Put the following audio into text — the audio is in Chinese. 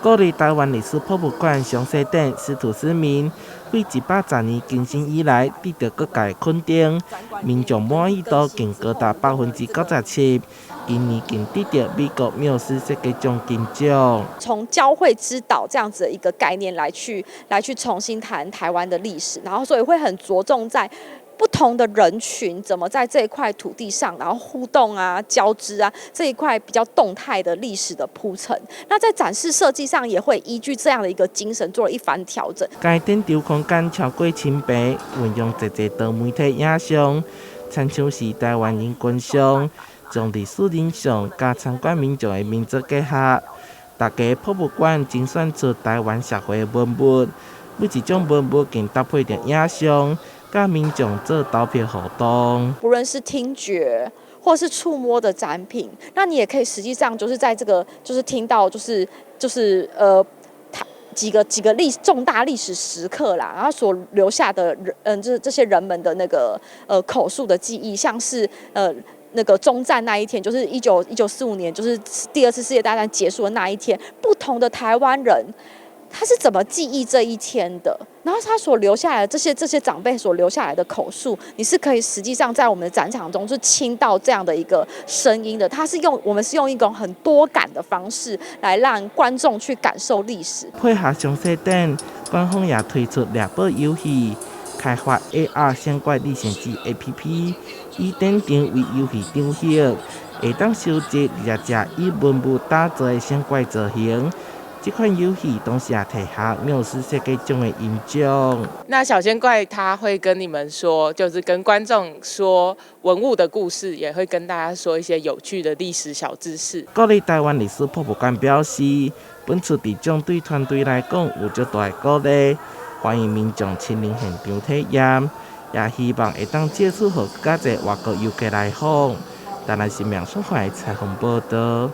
鼓励台湾历史博物馆详细展师徒市民为110年更新以来得到各界肯定，民众满意度更高达97%。今年更得到美国缪斯设计奖金奖。从交汇之岛这样子的一个概念来去重新谈台湾的历史，然后所以会很着重在不同的人群怎么在这一块土地上，然后互动啊、交织啊这一块比较动态的历史的铺陈。那在展示设计上也会依据这样的一个精神做了一番调整。该展场空间超过1000平，运用多多媒体影像，参像是台湾人观赏。将历史影像加参观民众的民族结合，大家博物馆精选出台湾社会的文物，每一种文物更搭配着影像，甲民众做投票互动。不论是听觉或是触摸的展品，那你也可以实际上就是在这个就是听到几个重大历史时刻啦，然后所留下的这些人们的那个口述的记忆，像是那个终战那一天，就是1945年，就是第2次世界大战结束的那一天，不同的台湾人他是怎么记忆这一天的？然后他所留下来的这些长辈所留下来的口述，你是可以实际上在我们的展场中是听到这样的一个声音的。我们是用一种很多感的方式来让观众去感受历史。配合详细展，官方也推出猎宝游戏。开发 AR 相关历险记 APP， 以展场为游戏场域，会当收集只以文物打造的相关造型。这款游戏同时也摕下缪斯设计奖的银奖。那小仙怪他会跟你们说，就是跟观众说文物的故事，也会跟大家说一些有趣的历史小知识。鼓励台湾历史博物馆表示，本次地奖对团队来讲有较大的鼓励。欢迎民众亲临现场体验，也希望会当接触予更多外国游客来访。台南新民所发采访报道。